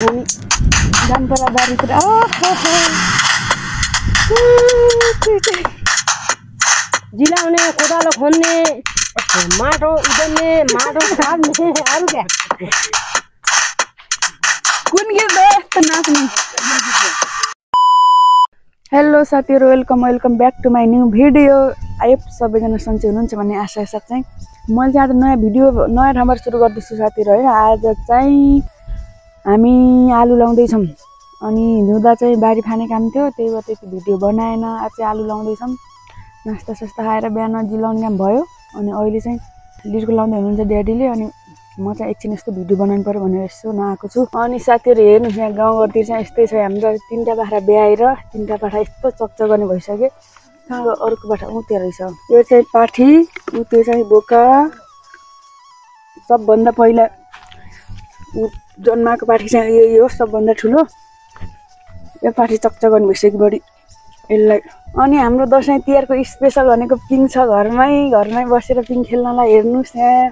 जानपरा बारीतिर जिलाउने कोदालो खन्ने माटो उदल्ने माटो छाप्ने अरू क्या कुन गीत हो यस्तो नाच्ने। हेलो साथीहरु, welcome back to my new video. आइप सबैजना सन्चै हुनुहुन्छ भन्ने आशा साथ चाहिँ मैले चाहिँ आज नयाँ भिडियो नयाँ ठाउँबाट सुरु गर्दैछु साथीहरु है। आज चाहिँ हामी आलु लाउँदैछौँ अनि हिउँदा चाहिँ बारी फाने काम थियो, त्यही भएर त्यति भिडियो बनाएन। आज चाहिँ आलु लाउँदैछौँ, नास्ता सास्ता खाएर बिहान जिलाउने काम भयो। अनि अहिले चाहिँ लिडको लाउँदै हुनुहुन्छ ड्याडीले, अनि म चाहिँ एकछिन यस्तो भिडियो बनाउनु पर्यो भनेर यसो नआएको छु। अनि साथीहरु हेर्नुहोस्, यहाँ गाउँघरतिर चाहिँ यस्तै छ। हाम्रो तीनटा बाख्रा ब्याएर तीनटा पाठा यस्तो चकचकने भइसक्यो। अर्को बाठा उते रहेछ, यो चाहिँ पाठी, त्यो चाहिँ बोका। सबभन्दा पहिला जन्माएको पाठी चाहिँ यही हो, सबभन्दा ठुलो। यो पाठी चकचकने भइसक्यो बढी यसलाई। अनि हाम्रो दसैँ तिहारको स्पेसल भनेको पिङ छ। घरमै बसेर पिङ खेल्नलाई हेर्नुहोस्, यहाँ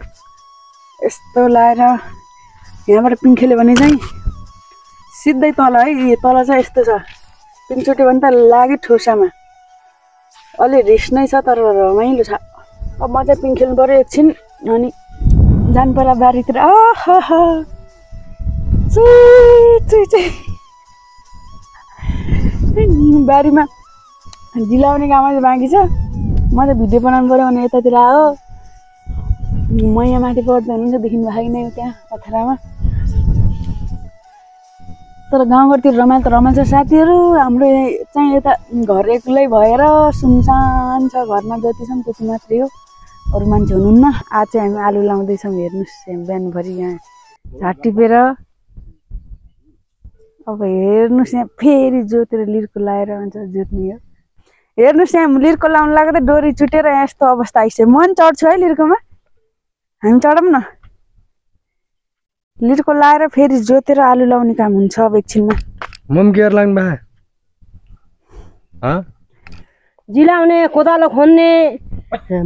यस्तो लाएर यहाँबाट पिङ खेल्यो भने चाहिँ सिधै तल है। तल चाहिँ यस्तो छ, पिङ छुट्यो भने त लाग्यो ठोसामा। अलि रिस नै छ तर रमाइलो छ। अब म चाहिँ पिङ खेल्नु पर्यो एकछिन, अनि जानु पर्ला बारीतिर। बारीमा जिलाउने काम चाहिँ बाँकी छ। म चाहिँ भिडियो बनाउनु पर्यो भने यतातिर आयो। म यहाँ माथि पढ्दै हुनुहुन्छ, देखिनु भएको नै त्यहाँ पथरामा। तर गाउँघरतिर रमाइलो त रमाइलो छ साथीहरू। हाम्रो चाहिँ यता घर एक्लै भएर सुनसान छ, घरमा जति छौँ त्यति मात्रै हो, अरू मान्छे हुनुहुन्न। आज चाहिँ हामी आलु लाउँदैछौँ, हेर्नुहोस् बिहानभरि यहाँ झाट टिपेर। अब हेर्नुहोस् यहाँ फेरि जोतेर लिर्को लाएर हुन्छ जोत्ने हो। हेर्नुहोस् यहाँ लिर्को लाउनु लाग्दा डोरी चुटेर यस्तो अवस्था आइसक्यो। म पनि चढ्छु है लिर्कोमा, हामी चढौँ न। लिर्को लाएर फेरि जोतेर आलु लाउने काम हुन्छ अब एकछिनमा। मम केयर लाग्नु भए जिलाउने कोदालो खन्ने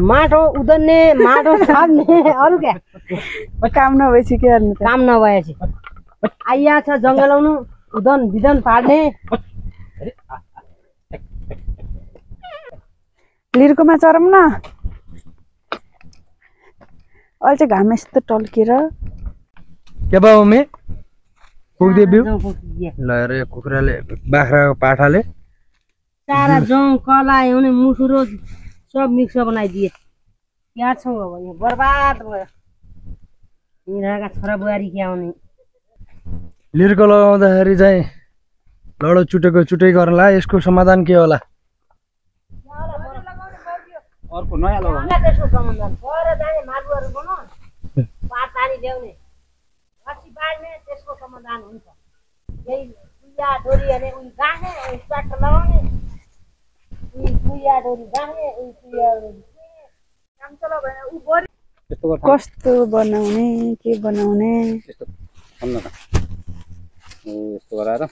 माटो उदल्ने माटो छाप्ने अरू क्या काम नभएपछि के गर्नु त? काम नभएपछि आइया छ जङ्गलाउनु उदन बिदन पार्ने। लिर्कोमा चढौँ न। अहिले चाहिँ घाम यस्तो टल्केर के भयो मम्मी पुग्दै बिउ लगाएर यो कुखुराले बाख्राको पाठाले सारा जौँ कलायो भने मुसुरो सब मिक्स बनाइदिए। क्या छौ अब यहाँ बर्बाद भयो। यिनीहरूका छोरा बुहारी क्या हुने। लिर्को लगाउँदाखेरि चाहिँ लडो चुटेको चुटै गर्ला। यसको समाधान के होला? अर्को नयाँ लगाउनु। त्यसको समाधान पर जाने मार्गहरू बनाउँ, पात पानी ल्याउने, रक्सी बाँड्ने, त्यसको समाधान हुन्छ। यही कुइया डोरी अनि उही गाँस्ने, उही ट्र्याक्टर लगाउने, उही कुइया डोरी गाँस्ने, उही कुइया डोरी काम चला भने उ बढी कस्तो बनाउने, के बनाउने। यस्तो खन्न त यस्तो गराएर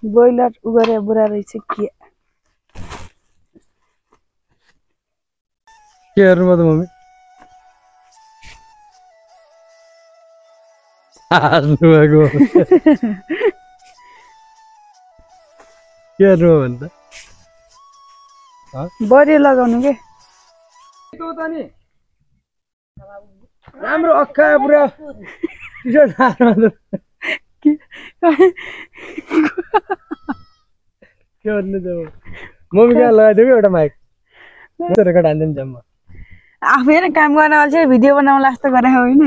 ब्रोइलर उगरे बुढा रहेछ के हेर्नु त मम्मी हाँस्नु भएको के हेर्नु भने त बढी लगाउनु के राम्रो अक्का पुरा टी-सर्ट के भन्नु त मम्मी कहाँ लगाइदियो कि एउटा माइक रेकर्ड हान्दिनु जम्मा। आफै नै काम गर्न अल्छ भिडियो बनाउला जस्तो गरे होइन।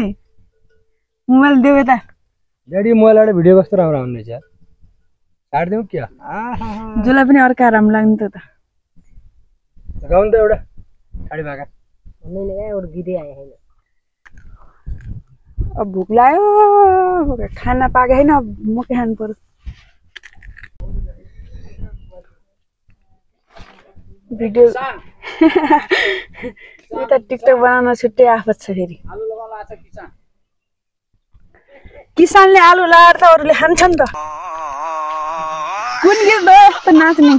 मोबाइल देऊ यता। ड्याडी मोबाइलबाट भिडियो कस्तो राम्रो आउने रहेछ यार, छाडिदिउँ क्या? जसलाई पनि अर्का राम्रो लाग्नु त गाउनु त एउटा साडी भाका भन्दैन क्या एउटा गीतै आयो होइन। अब भोक लाग्यो, खाना पाएको छैन, अब म के खानु पर्यो। भिडियो उता टिकटक बनाउन छुट्टै आफत छ। फेरि किसानले आलु लाएर त अरूले खान्छन् त। कुन गीत हो यस्तो नाच्ने?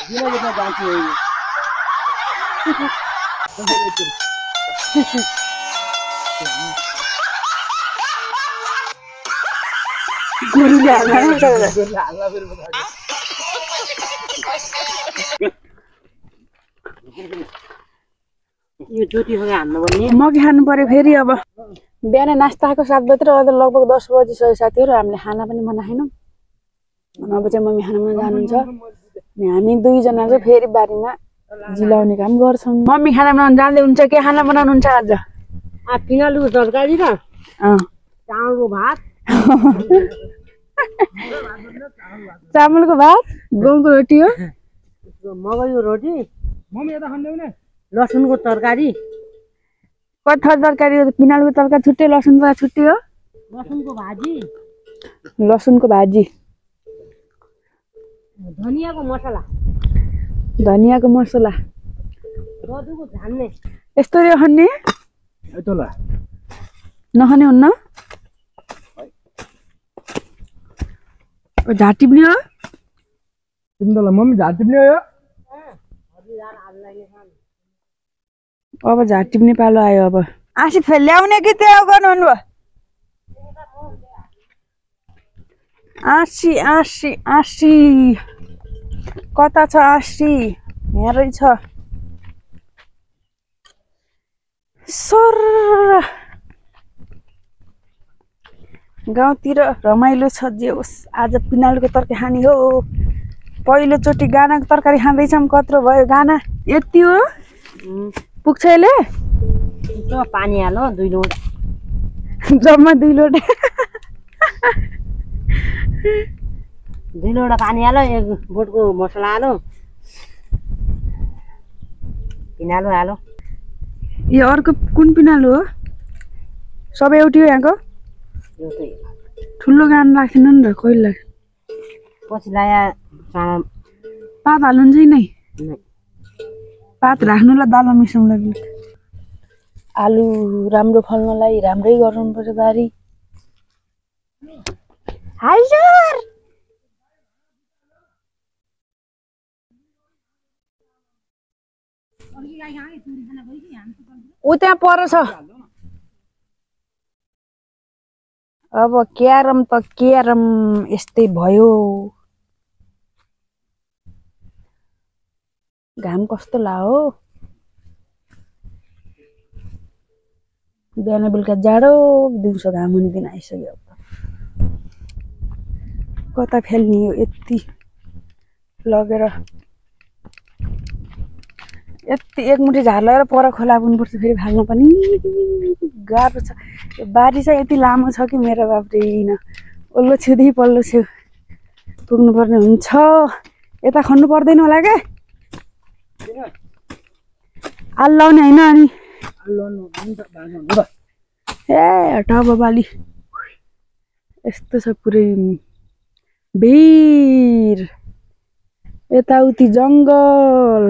दिनमा जान्छु गुरुले हाल्ला यो ज्योति हो हान्नु पर्ने मकै खानु पर्यो फेरि अब बिहान नास्ता खाएको 7 बजे र अहिले लगभग 10 बजिसक्यो साथीहरू हामीले खाना पनि बनाएनौँ अब चाहिँ मम्मी खाना बनाउन जानुहुन्छ अनि हामी दुईजना चाहिँ फेरि बारीमा जिलाउने काम गर्छौँ मम्मी खाना बनाउन जाँदै हुन्छ के खाना बनाउनुहुन्छ आज पिनालुको तरकारी र अँ चामलको भात चामलको भात गहुँको रोटी हो मकैको रोटी मम्मी यता खान्दै हुने लसुनको तरकारी कथा तरकारी पिनालको तरकारी छुट्टै लसुनको छुट्टै हो लसुनको भाजी लसुनको भाजी धनियाको मसला धनियाको मसला गदुको झान्ने यस्तरी खाने तल नखाने हुन्न झाटी पनि हो तिमीलाई मम्मी झाट टिप्ने हो अब झाटी पनि पालो आयो अब आसी फेरि ल्याउने कि त्यो गर्नु भन्नुभयो आसी आसी आसी कता छ आसी यहाँ रहेछ सर गाउँतिर रमाइलो छ जे होस् आज पिनालको तरकारी खाने हो पहिलोचोटि गानाको तरकारी खाँदैछौँ कत्रो भयो गाना यति हो पुग्छ यसले पानी हालो 2 लोटा जम्मा 2 लोटा 2 लोटा पानी हालो 1 बोटको मसला हालो पिनालु हालो यो अर्को कुन पिनालु हो सबै एउटै हो यहाँको एउटै ठुलो गाना राख्दैन नि र कहिले लाग्छ पछि लाया पात हाल्नुहुन्छ कि नै पात राख्नुलाई दालमा मिसाउनु आलु राम्रो फल्नलाई राम्रै गर्नुपर्छ बारी हजुर ऊ त्यहाँ पर छ अब क्यारम त क्यारम यस्तै भयो घाम कस्तो लाग्यो बिहान बेलुका जाडो दिउँसो घाम हुने दिन आइसक्यो कता फेल्ने हो यति लगेर यति एक मुठी झार लगेर पर खोला पुग्नुपर्छ फेरि भाग्नु पनि गाह्रो छ यो बारी चाहिँ यति लामो छ कि मेरो बाफ्रे ओल्लो छेउदेखि पल्लो छेउ पुग्नुपर्ने हुन्छ यता खन्नु पर्दैन होला क्या आलु लाउने होइन अनि ए टब बाली यस्तो छ पुरै भिर यताउति जङ्गल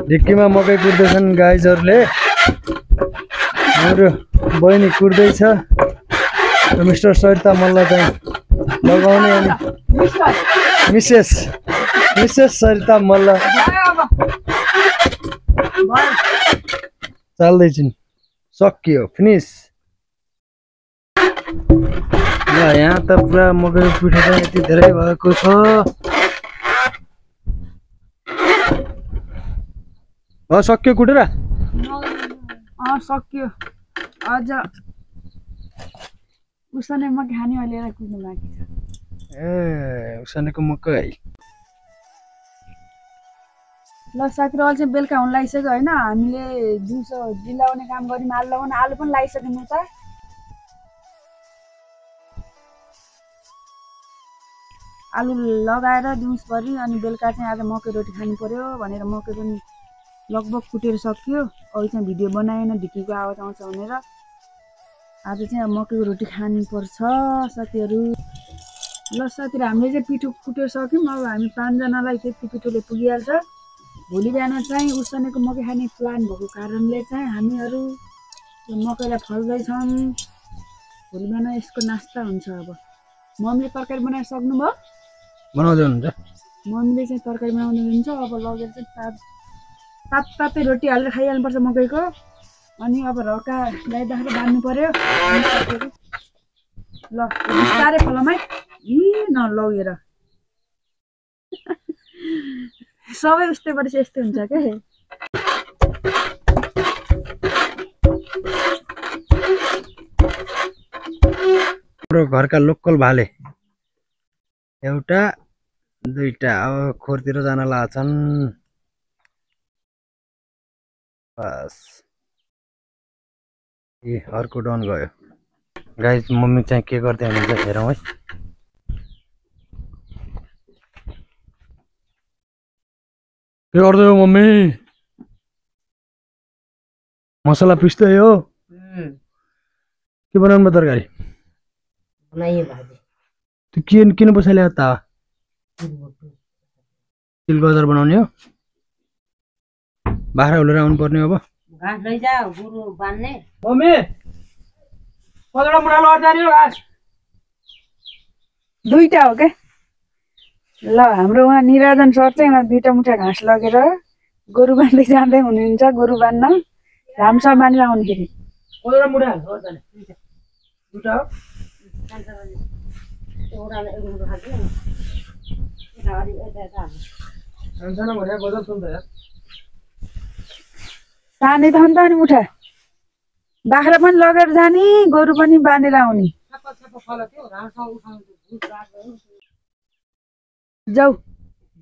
ढिक्कीमा मकै कुट्दैछन् गाइजहरूले मेरो बहिनी कुट्दैछ मिस्टर सरिता मल्ल चाहिँ लगाउने अनि मिसेस सरिता मल्ल चाल्दैछन् सकियो फिनिस ल यहाँ त पुरा मकैको पिठो चाहिँ यति धेरै भएको छ सक्यो कुटेर सक्यो अझ उसाने मकै खाने अहिले कुट्नु बाँकी छ ए उसानेको मकै ल साथीहरू अहिले चाहिँ बेलुका हुन लागिसक्यो होइन हामीले दिउँसो जिलाउने काम गऱ्यौँ आलु लगाउनु आलु पनि लगाइसक्यौँ त आलु लगाएर दिउँसभरि अनि बेलुका चाहिँ आज मकै रोटी खानु पर्यो भनेर मकै पनि लगभग कुटेर सक्यो अहिले चाहिँ भिडियो बनाएन ढिकीको आवाज आउँछ भनेर आज चाहिँ अब मकैको रोटी खानुपर्छ साथीहरू ल साथीहरू हामीले चाहिँ पिठो कुटेर सक्यौँ अब हामी 5 जनालाई त्यति पिठोले पुगिहाल्छ भोलि बिहान चाहिँ उसानेको मकै खाने प्लान भएको कारणले चाहिँ हामीहरू मकैलाई फल्दैछौँ भोलि बिहान यसको नास्ता हुन्छ अब मम्मीले तरकारी बनाएर सक्नुभयो बनाउँदै हुनुहुन्छ मम्मीले चाहिँ तरकारी बनाउनु दिन्छ अब लगेर चाहिँ तातै रोटी हालेर खाइहाल्नुपर्छ मकैको अनि अब रौका ल्याइदाखेरि बाँध्नु पर्यो ल बिस्तारै फलमै नलगेर सबै उस्तै गरेपछि यस्तै हुन्छ क्या हाम्रो घरका लोकल भाले एउटा दुईटा अब खोरतिर जान लाग्छन् बस ए अर्को डन गयो गाइस मम्मी चाहिँ के गर्दै हुनुहुन्छ हेरौँ है के गर्दै हो मम्मी मसला पिस्दै हो के बनाउनु तरकारी बनाइए भाजी त्यो किन बसाल्यो त तिल गजर बनाउने हो बाख्रा हुलेर आउनु पर्ने अब घाँस लैजा गुरु बान्ने मम्मी कतिवटा मुठा लगेर जाने हो घाँस दुईटा हो क्या ल हाम्रो उहाँ निराजन सर चाहिँ उहाँ दुईटा मुठा घाँस लगेर गोरु बाँध्दै जाँदै हुनुहुन्छ गोरु बाँध्न राम्रोसँग बाँधेर आउनुखेरि कतिवटा मुठा लगेर जाने दुईटा हो सानो भनेको गजब सुन्छ यार सानै त नि मुठा बाख्रा पनि लगेर जाने गोरु पनि बाँधेर आउने जाऊ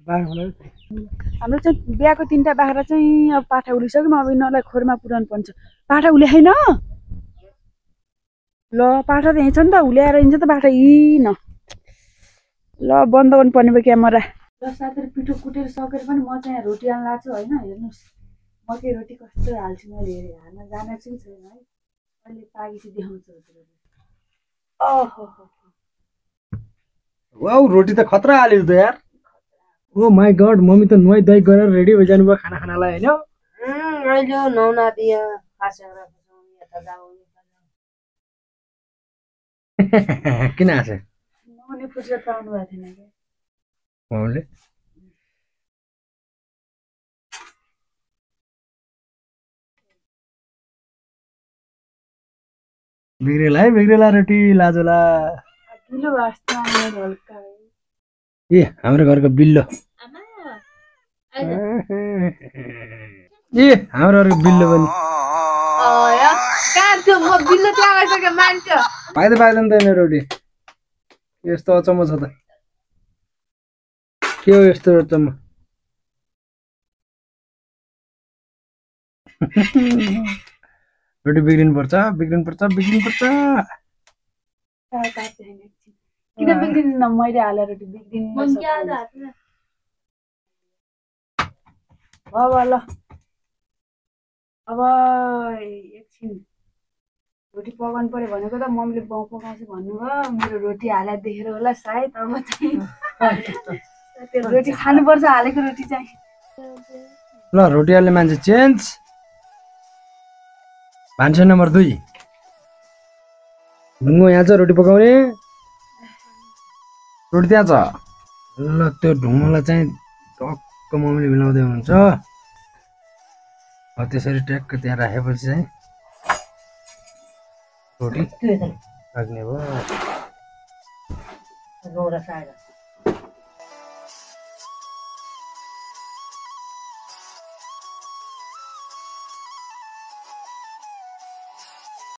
हाम्रो चाहिँ बिहाको 3टा बाख्रा चाहिँ अब पाठा उलिसक्यौँ अब यिनीहरूलाई खोरमा पुऱ्याउनु पर्छ पाठा उल्याएन ल पाठा त यहीँ छ नि त उल्याएर हिँड्छ त बाख्रा न ल बन्द गर्नुपर्ने भयो क्यामेरा ल साथीहरू पिठो कुटेर सकेर पनि म चाहिँ रोटी हाल्न लाग्छु होइन हेर्नुहोस् मकै रोटी कस्तो हाल्छु मैले हाल्न जानेको चाहिँ छैन है अहिले पाकेपछि देखाउँछु ओहो वाउ रोटी त खतरा हाल्यो त यार ओ माई गड मम्मी त नुहाई धुवाई गरेर रेडी भइजानु भयो खाना खानालाई होइन अहिले नुहाउन दियो किन हाँसे नुहाउने फुर्सद पाउनु भएको थिएन क्या मम्मीले बिग्रेला रोटी लाजोला ढिलो वास्ता हल्का ए हाम्रो घरको बिल्लो ए हाम्रो घरको बिल्लो पनि पाइदैन त मेरो रोटी यस्तो अचम्म छ त के हो यस्तो अचम्म रोटी बिग्रिनु पर्छ किन बिग्रिनु मैले हालेर रोटी बिग्रिनु अब ल अब एकछिन रोटी पकाउनु पर्यो भनेको त मम्मीले बाउ पकाउँछु भन्नुभयो मेरो रोटी हालेर देखेर होला सायद अब चाहिँ त्यो रोटी खानुपर्छ हालेको रोटी चाहिँ ल रोटी हाल्ने मान्छे चेन्ज भान्सा नम्बर 2 ढुङ्गो यहाँ छ रोटी पकाउने रोटी त्यहाँ छ ल त्यो ढुङ्गोलाई चाहिँ टक्क मम्मीले मिलाउँदै हुनुहुन्छ त्यसरी ट्याक्क त्यहाँ राखेपछि चाहिँ रोटी राख्ने भयो